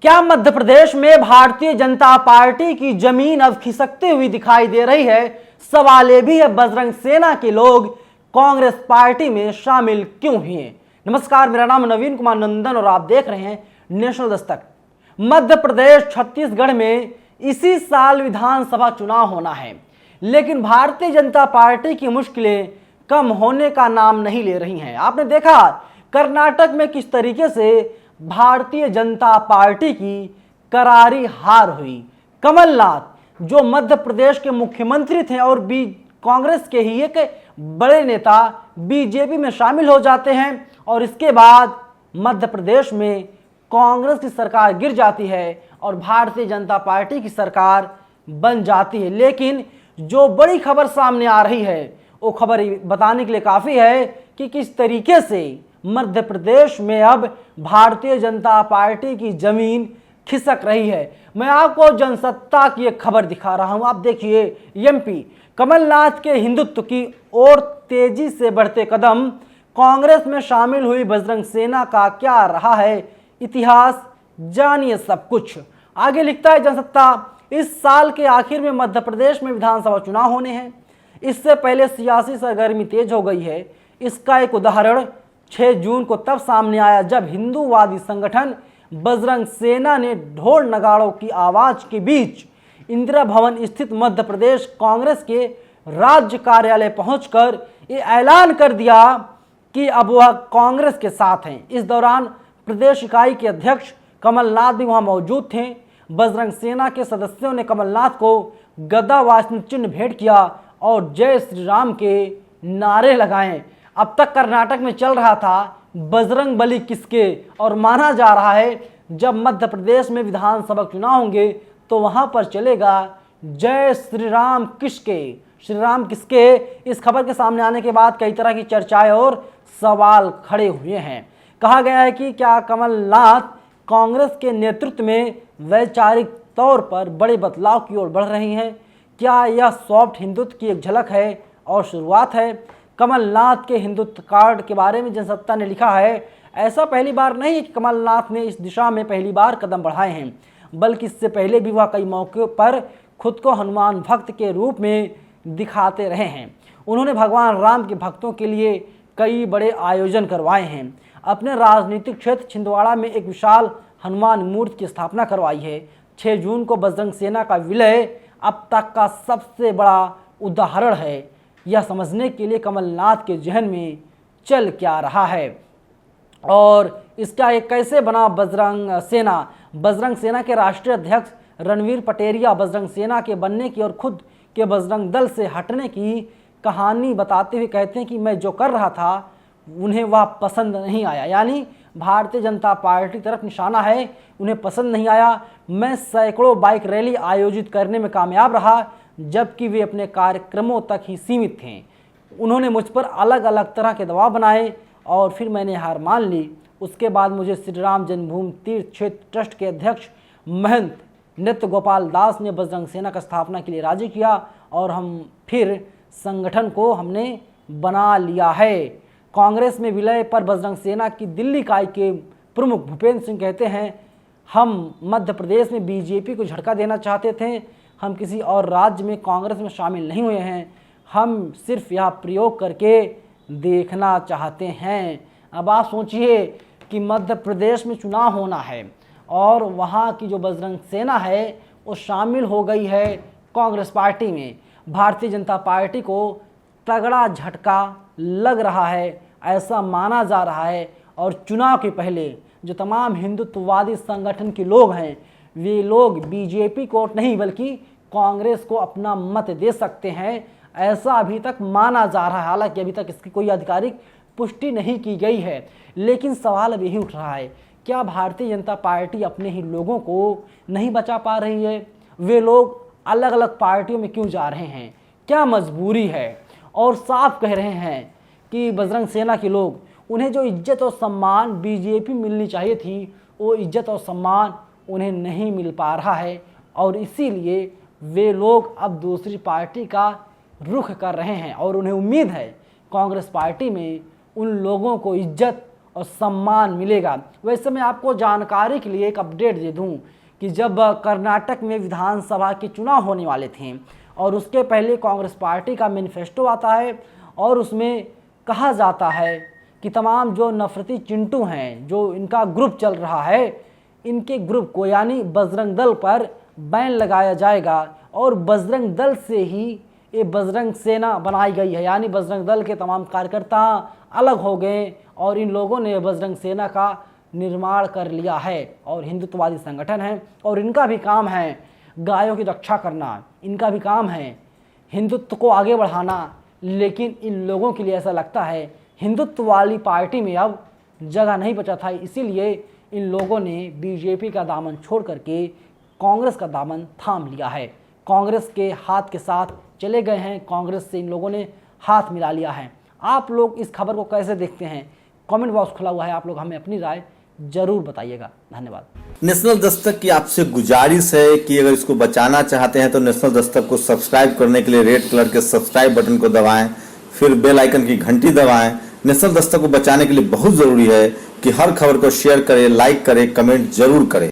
क्या मध्य प्रदेश में भारतीय जनता पार्टी की जमीन अब खिसकती हुई दिखाई दे रही है? सवाल ये भी है, बजरंग सेना के लोग कांग्रेस पार्टी में शामिल क्यों हुए? नमस्कार, मेरा नाम नवीन कुमार नंदन और आप देख रहे हैं नेशनल दस्तक। मध्य प्रदेश छत्तीसगढ़ में इसी साल विधानसभा चुनाव होना है, लेकिन भारतीय जनता पार्टी की मुश्किलें कम होने का नाम नहीं ले रही हैं। आपने देखा कर्नाटक में किस तरीके से भारतीय जनता पार्टी की करारी हार हुई। कमलनाथ जो मध्य प्रदेश के मुख्यमंत्री थे और कांग्रेस के ही एक बड़े नेता बीजेपी में शामिल हो जाते हैं और इसके बाद मध्य प्रदेश में कांग्रेस की सरकार गिर जाती है और भारतीय जनता पार्टी की सरकार बन जाती है। लेकिन जो बड़ी खबर सामने आ रही है वो खबर बताने के लिए काफ़ी है कि किस तरीके से मध्य प्रदेश में अब भारतीय जनता पार्टी की जमीन खिसक रही है। मैं आपको जनसत्ता की एक खबर दिखा रहा हूं। आप देखिए, एमपी कमलनाथ के हिंदुत्व की ओर तेजी से बढ़ते कदम, कांग्रेस में शामिल हुई बजरंग सेना का क्या रहा है इतिहास, जानिए सब कुछ। आगे लिखता है जनसत्ता, इस साल के आखिर में मध्य प्रदेश में विधानसभा चुनाव होने हैं। इससे पहले सियासी सरगर्मी तेज हो गई है। इसका एक उदाहरण 6 जून को तब सामने आया जब हिंदूवादी संगठन बजरंग सेना ने ढोल नगाड़ों की आवाज के बीच इंदिरा भवन स्थित मध्य प्रदेश कांग्रेस के राज्य कार्यालय पहुंचकर ये ऐलान कर दिया कि अब वह कांग्रेस के साथ हैं। इस दौरान प्रदेश इकाई के अध्यक्ष कमलनाथ भी वहां मौजूद थे। बजरंग सेना के सदस्यों ने कमलनाथ को गदा वास्त्र चिन्ह भेंट किया और जय श्री राम के नारे लगाए। अब तक कर्नाटक में चल रहा था बजरंग बली किसके, और माना जा रहा है जब मध्य प्रदेश में विधानसभा चुनाव होंगे तो वहां पर चलेगा जय श्री राम किसके, श्री राम किसके। इस खबर के सामने आने के बाद कई तरह की चर्चाएं और सवाल खड़े हुए हैं। कहा गया है कि क्या कमलनाथ कांग्रेस के नेतृत्व में वैचारिक तौर पर बड़े बदलाव की ओर बढ़ रही हैं? क्या यह सॉफ्ट हिंदुत्व की एक झलक है और शुरुआत है? कमलनाथ के हिंदुत्व कार्ड के बारे में जनसत्ता ने लिखा है, ऐसा पहली बार नहीं है कि कमलनाथ ने इस दिशा में पहली बार कदम बढ़ाए हैं, बल्कि इससे पहले भी वह कई मौक़ों पर खुद को हनुमान भक्त के रूप में दिखाते रहे हैं। उन्होंने भगवान राम के भक्तों के लिए कई बड़े आयोजन करवाए हैं। अपने राजनीतिक क्षेत्र छिंदवाड़ा में एक विशाल हनुमान मूर्ति की स्थापना करवाई है। 6 जून को बजरंग सेना का विलय अब तक का सबसे बड़ा उदाहरण है। यह समझने के लिए कमलनाथ के जहन में चल क्या रहा है और इसका एक कैसे बना बजरंग सेना। बजरंग सेना के राष्ट्रीय अध्यक्ष रणवीर पटेरिया बजरंग सेना के बनने की और खुद के बजरंग दल से हटने की कहानी बताते हुए कहते हैं कि मैं जो कर रहा था उन्हें वह पसंद नहीं आया। यानी भारतीय जनता पार्टी तरफ निशाना है, उन्हें पसंद नहीं आया। मैं सैकड़ों बाइक रैली आयोजित करने में कामयाब रहा, जबकि वे अपने कार्यक्रमों तक ही सीमित थे। उन्होंने मुझ पर अलग अलग तरह के दबाव बनाए और फिर मैंने हार मान ली। उसके बाद मुझे श्री राम जन्मभूमि तीर्थ क्षेत्र ट्रस्ट के अध्यक्ष महंत नित्य गोपाल दास ने बजरंग सेना का स्थापना के लिए राजी किया और हम फिर संगठन को हमने बना लिया है। कांग्रेस में विलय पर बजरंग सेना की दिल्ली इकाई के प्रमुख भूपेंद्र सिंह कहते हैं, हम मध्य प्रदेश में बीजेपी को झटका देना चाहते थे। हम किसी और राज्य में कांग्रेस में शामिल नहीं हुए हैं। हम सिर्फ यह प्रयोग करके देखना चाहते हैं। अब आप सोचिए कि मध्य प्रदेश में चुनाव होना है और वहाँ की जो बजरंग सेना है वो शामिल हो गई है कांग्रेस पार्टी में। भारतीय जनता पार्टी को तगड़ा झटका लग रहा है, ऐसा माना जा रहा है। और चुनाव के पहले जो तमाम हिंदुत्ववादी संगठन के लोग हैं वे लोग बीजेपी को नहीं बल्कि कांग्रेस को अपना मत दे सकते हैं, ऐसा अभी तक माना जा रहा है। हालांकि अभी तक इसकी कोई आधिकारिक पुष्टि नहीं की गई है, लेकिन सवाल अब यही उठ रहा है, क्या भारतीय जनता पार्टी अपने ही लोगों को नहीं बचा पा रही है? वे लोग अलग अलग पार्टियों में क्यों जा रहे हैं? क्या मजबूरी है? और साफ कह रहे हैं कि बजरंग सेना के लोग, उन्हें जो इज्जत और सम्मान बीजेपी मिलनी चाहिए थी वो इज्जत और सम्मान उन्हें नहीं मिल पा रहा है और इसीलिए वे लोग अब दूसरी पार्टी का रुख कर रहे हैं और उन्हें उम्मीद है कांग्रेस पार्टी में उन लोगों को इज्जत और सम्मान मिलेगा। वैसे मैं आपको जानकारी के लिए एक अपडेट दे दूं कि जब कर्नाटक में विधानसभा के चुनाव होने वाले थे और उसके पहले कांग्रेस पार्टी का मैनिफेस्टो आता है और उसमें कहा जाता है कि तमाम जो नफरती चिंटू हैं, जो इनका ग्रुप चल रहा है, इनके ग्रुप को यानी बजरंग दल पर बैन लगाया जाएगा और बजरंग दल से ही ये बजरंग सेना बनाई गई है। यानी बजरंग दल के तमाम कार्यकर्ता अलग हो गए और इन लोगों ने बजरंग सेना का निर्माण कर लिया है और हिंदुत्ववादी संगठन है और इनका भी काम है गायों की रक्षा करना, इनका भी काम है हिंदुत्व को आगे बढ़ाना। लेकिन इन लोगों के लिए ऐसा लगता है हिंदुत्व वाली पार्टी में अब जगह नहीं बचा था, इसीलिए इन लोगों ने बीजेपी का दामन छोड़ करके कांग्रेस का दामन थाम लिया है। कांग्रेस के हाथ के साथ चले गए हैं, कांग्रेस से इन लोगों ने हाथ मिला लिया है। आप लोग इस खबर को कैसे देखते हैं? कमेंट बॉक्स खुला हुआ है, आप लोग हमें अपनी राय जरूर बताइएगा। धन्यवाद। नेशनल दस्तक की आपसे गुजारिश है कि अगर इसको बचाना चाहते हैं तो नेशनल दस्तक को सब्सक्राइब करने के लिए रेड कलर के सब्सक्राइब बटन को दबाएं, फिर बेल आइकन की घंटी दबाएं। नेशनल दस्तक को बचाने के लिए बहुत जरूरी है कि हर खबर को शेयर करें, लाइक करें, कमेंट जरूर करें।